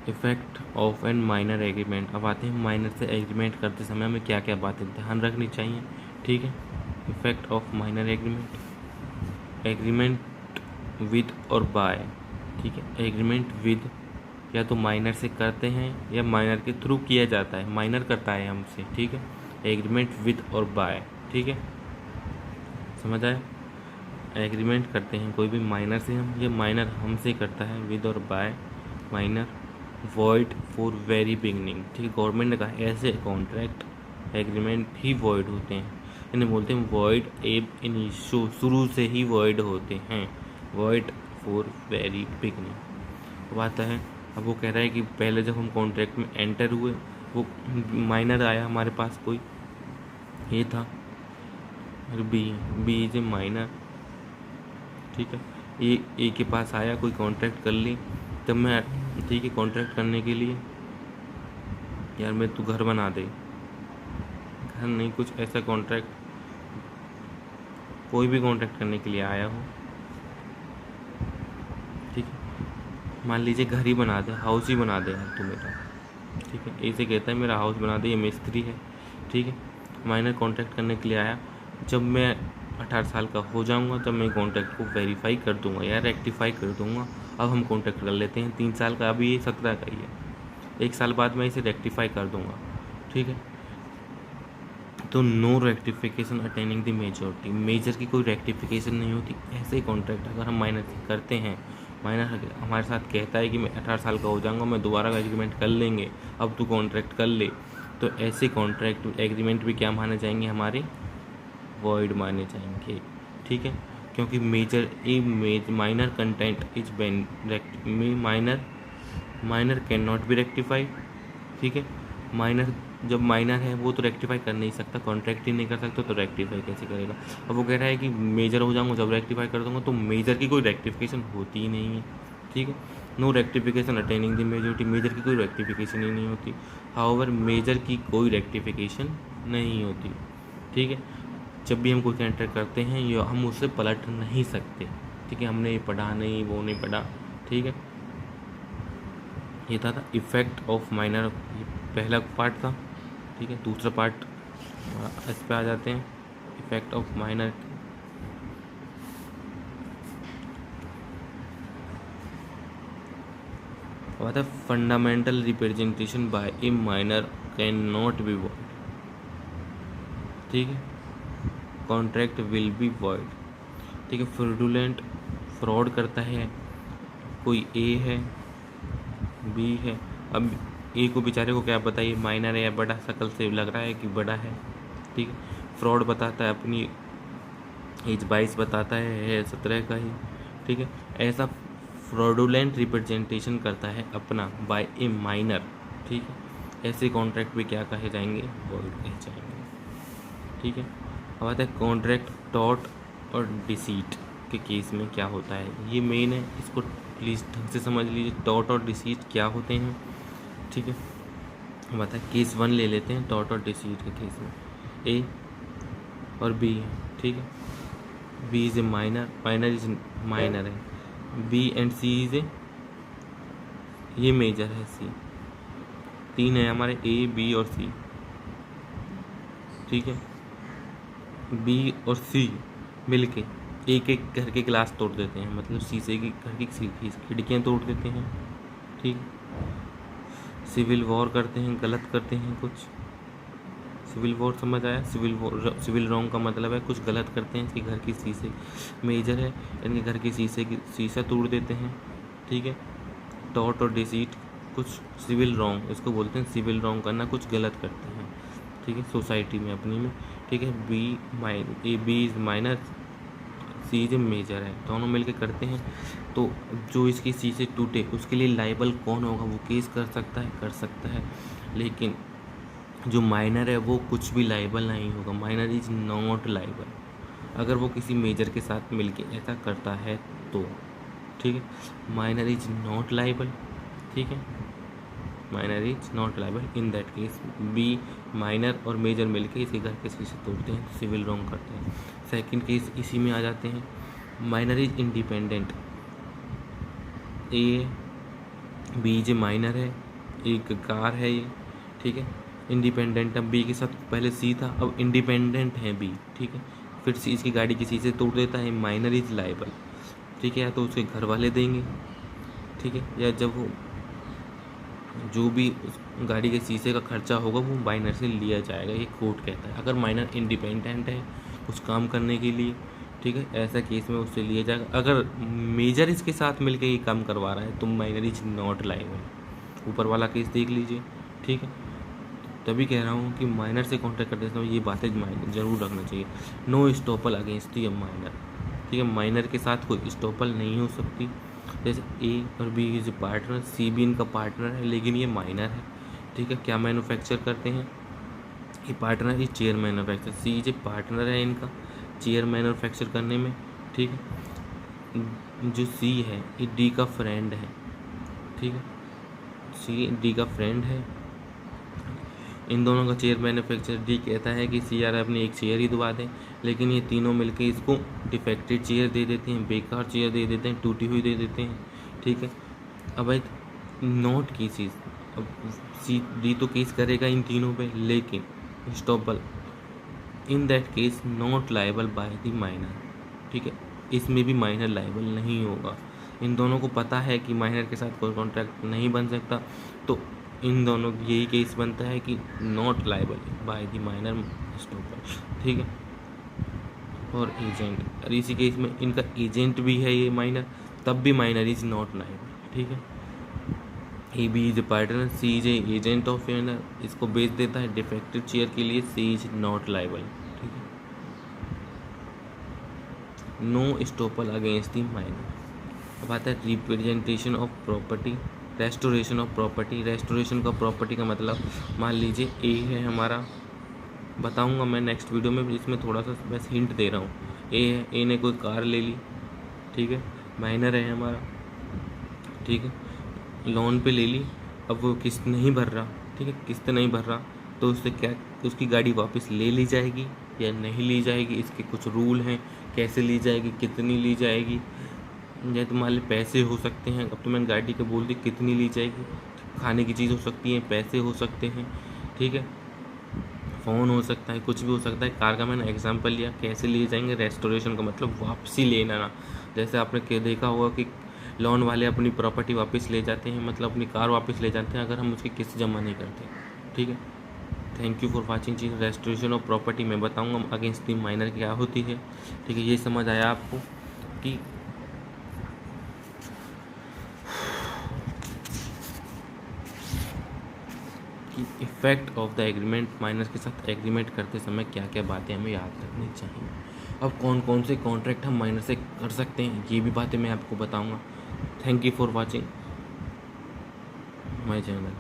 Effect of an minor agreement. अब आते हैं माइनर से एग्रीमेंट करते समय हमें क्या क्या बातें ध्यान रखनी चाहिए। ठीक है, effect of minor agreement, agreement with और बाय। ठीक है, एग्रीमेंट विद या तो माइनर से करते हैं या माइनर के थ्रू किया जाता है, माइनर करता है हमसे। ठीक है, एग्रीमेंट विद और बाय। ठीक है, समझ आया। एग्रीमेंट करते हैं कोई भी माइनर से हम, ये माइनर हमसे करता है विद और by. Minor void for very beginning. ठीक है, गवर्नमेंट ने कहा ऐसे कॉन्ट्रैक्ट एग्रीमेंट ही वॉइड होते हैं, इन्हें बोलते हैं वॉइड एब इनिशियो, शुरू से ही वॉइड होते हैं, वॉइड फॉर वेरी बिगनिंग। बात है, अब वो कह रहा है कि पहले जब हम कॉन्ट्रैक्ट में एंटर हुए वो माइनर आया हमारे पास, कोई ये था बी इज ए माइनर। ठीक है, ए के पास आया, कोई कॉन्ट्रैक्ट कर ली, तब मैं ठीक है कॉन्ट्रैक्ट करने के लिए यार मैं तू घर बना दे, घर नहीं कुछ ऐसा कॉन्ट्रैक्ट, कोई भी कॉन्ट्रैक्ट करने के लिए आया हो। ठीक है, मान लीजिए घर ही बना दे, हाउस ही बना दे यार तू मेरा। ठीक है, ऐसे कहता है मेरा हाउस बना दे, ये मिस्त्री है। ठीक है, माइनर कॉन्ट्रैक्ट करने के लिए आया, जब मैं 18 साल का हो जाऊंगा तब मैं कॉन्ट्रैक्ट को वेरीफाई कर दूंगा या रेक्टिफाई कर दूंगा। अब हम कॉन्ट्रैक्ट कर लेते हैं 3 साल का, अभी ये 17 का ही है, 1 साल बाद मैं इसे रेक्टिफाई कर दूंगा। ठीक है, तो no rectification attaining the majority, major की कोई रेक्टिफिकेशन नहीं होती। ऐसे ही कॉन्ट्रैक्ट अगर हम माइनर करते हैं, माइनर हमारे साथ कहता है कि मैं 18 साल का हो जाऊंगा, मैं दोबारा एग्रीमेंट कर लेंगे, अब तू कॉन्ट्रैक्ट कर ले, तो ऐसे कॉन्ट्रैक्ट एग्रीमेंट भी क्या माने जाएंगे हमारे, वॉइड माने जाएंगे। ठीक है, क्योंकि major minor content is minor can not be rectified. ठीक है, माइनर जब माइनर है वो तो रेक्टिफाई कर नहीं सकता, कॉन्ट्रैक्ट ही नहीं कर सकता, तो रेक्टिफाई कैसे करेगा। अब वो कह रहा है कि मेजर हो जाऊंगा जब रेक्टिफाई कर दूंगा, तो मेजर की कोई रेक्टिफिकेशन होती ही नहीं है। ठीक है, no rectification attaining the majority, major की कोई रेक्टिफिकेशन ही नहीं होती। हाउएवर मेजर की कोई रेक्टिफिकेशन नहीं होती। ठीक है, जब भी हम कोई कॉन्ट्रैक्ट करते हैं ये हम उससे पलट नहीं सकते। ठीक है, हमने ये पढ़ा नहीं, वो नहीं पढ़ा। ठीक है, ये था इफेक्ट ऑफ माइनर, ये पहला पार्ट था। ठीक है, दूसरा पार्ट इस पे आ जाते हैं, इफेक्ट ऑफ माइनर। बात है fundamental representation bye A minor can not be void. ठीक है, कॉन्ट्रैक्ट विल बी वॉइड। ठीक है, फ्रॉडुलेंट, फ्रॉड करता है कोई, ए है बी है। अब ए को बेचारे को क्या पता ये माइनर है या बड़ा, शक्ल से लग रहा है कि बड़ा है। ठीक है, फ्रॉड बताता है, अपनी एज 22 बताता है 17 का ही। ठीक है, ऐसा फ्रॉडुलेंट रिप्रेजेंटेशन करता है अपना बाय ए माइनर। ठीक है, ऐसे कॉन्ट्रैक्ट भी क्या कहे जाएंगे, वॉइड कहे जाएंगे। ठीक है, अब आता है कॉन्ट्रैक्ट टॉट और डिसीट के केस में क्या होता है, ये मेन है, इसको प्लीज़ ढंग से समझ लीजिए, टॉट और डिसीट क्या होते हैं। ठीक है, बता केस 1 ले लेते हैं, टॉट और डिसीट के केस में ए और बी है। ठीक है, B is a minor, minor is minor है, B and C is A, ये मेजर है, सी। 3 है हमारे, ए बी और सी। ठीक है, बी और सी मिलके एक एक घर के गिलास तोड़ देते हैं, मतलब शीशे की घर की खिड़कियाँ तोड़ देते हैं। ठीक, सिविल वॉर करते हैं, गलत करते हैं कुछ। सिविल वॉर समझ आया, सिविल रॉन्ग का मतलब है कुछ गलत करते हैं, इसके घर की शीशे मेजर है, इनके घर की शीशा तोड़ देते हैं। ठीक है, टॉट और डिसीट कुछ सिविल रॉन्ग, इसको बोलते हैं सिविल रॉन्ग करना, कुछ गलत करते हैं। ठीक है, सोसाइटी में अपनी में। ठीक है, B is minor, C is major है, दोनों मिलके करते हैं, तो जो इसकी सी से टूटे उसके लिए लाइबल कौन होगा, वो केस कर सकता है, लेकिन जो माइनर है वो कुछ भी लाइबल नहीं होगा, माइनर इज नॉट लाइबल अगर वो किसी मेजर के साथ मिलके ऐसा करता है तो। ठीक है, माइनर इज नॉट लाइबल। ठीक है, minor is not liable in that case B minor और मेजर मिलके इसके घर के शीशे तोड़ते हैं, सिविल रॉन्ग करते हैं। सेकंड केस इसी में आ जाते हैं, minor is independent, A B J minor है, एक कार है ये, ठीक है, इंडिपेंडेंट। अब बी के साथ पहले सी था, अब इंडिपेंडेंट है बी, ठीक है। फिर सी इसकी गाड़ी के शीशे तोड़ देता है, माइनर इज लायबल, ठीक है। या तो उसके घर वाले देंगे, ठीक है, या जब वो जो भी उस गाड़ी के शीशे का खर्चा होगा वो माइनर से लिया जाएगा, ये कोर्ट कहता है। अगर माइनर इंडिपेंडेंट है कुछ काम करने के लिए, ठीक है, ऐसा केस में उससे लिया जाएगा। अगर मेजर इसके साथ मिलकर ये काम करवा रहा है तो माइनर इज नॉट लायबल। ऊपर वाला केस देख लीजिए, ठीक है। तभी कह रहा हूँ कि माइनर से कॉन्ट्रैक्ट करते समय ये बातें माइनर जरूर रखना चाहिए। No estoppel against the minor, ठीक है। माइनर के साथ कोई स्टॉपल नहीं हो सकती। जैसे ए और बी इज पार्टनर, सी भी इनका पार्टनर है लेकिन ये माइनर है, ठीक है। क्या मैन्युफैक्चर करते हैं ये पार्टनर, ये chair manufacture, C is partner है इनका चेयर मैन्युफैक्चर करने में, ठीक है। जो सी है ये डी का फ्रेंड है, ठीक है, सी डी का फ्रेंड है। इन दोनों का चेयर मैन्युफैक्चर, डी कहता है कि सी आर अपनी एक चेयर ही दबा दें, लेकिन ये तीनों मिलके इसको डिफेक्टेड चेयर दे देते हैं, बेकार चेयर दे देते हैं, टूटी हुई दे देते हैं, ठीक है। अब भाई नॉट केसेस, अब सी डी तो केस करेगा इन तीनों पे, लेकिन estoppel in that case not liable by the minor, ठीक है। इसमें भी माइनर लायबल नहीं होगा। इन दोनों को पता है कि माइनर के साथ कोई कॉन्ट्रैक्ट नहीं बन सकता, तो इन दोनों यही केस बनता है कि not liable by the minor estoppel, ठीक है। और एजेंट, और इसी केस में इनका एजेंट भी है ये माइनर, तब भी माइनर इज नॉट लायबल, ठीक है। A B is partner, C is agent of minor, इसको बेच देता है डिफेक्टिव चेयर के लिए, सी इज नॉट लायबल, ठीक है। No estoppel against the minor. अब आता है representation of property, restoration of property. Restoration का प्रॉपर्टी का मतलब, मान लीजिए ए है हमारा, बताऊंगा मैं नेक्स्ट वीडियो में, इसमें थोड़ा सा बस हिंट दे रहा हूँ। ए है, ए ने कोई कार ले ली, ठीक है, माइनर है हमारा, ठीक है, लोन पे ले ली। अब वो किस्त नहीं भर रहा, ठीक है, किस्त नहीं भर रहा, तो उससे क्या, उसकी गाड़ी वापस ले ली जाएगी या नहीं ली जाएगी, इसके कुछ रूल हैं, कैसे ली जाएगी, कितनी ली जाएगी। या तो मान ली पैसे हो सकते हैं, अब तो मैंने गाड़ी के बोल दी कितनी ली जाएगी, खाने की चीज़ हो सकती है, पैसे हो सकते हैं, ठीक है, फ़ोन हो सकता है, कुछ भी हो सकता है। कार का मैंने एग्जांपल लिया, कैसे लिए जाएंगे। रेस्टोरेशन का मतलब वापसी लेना ना, जैसे आपने देखा होगा कि लोन वाले अपनी प्रॉपर्टी वापस ले जाते हैं, मतलब अपनी कार वापस ले जाते हैं अगर हम उसकी किस्त जमा नहीं करते, ठीक है। Thank you for watching. Cheese restoration of property में बताऊंगा अगेंस्ट द माइनर क्या होती है, ठीक है। ये समझ आया आपको कि effect of the agreement, minor के साथ एग्रीमेंट करते समय क्या क्या बातें हमें याद रखनी चाहिए। अब कौन कौन से कॉन्ट्रैक्ट हम माइनर से कर सकते हैं ये भी बातें मैं आपको बताऊंगा। Thank you for watching my channel.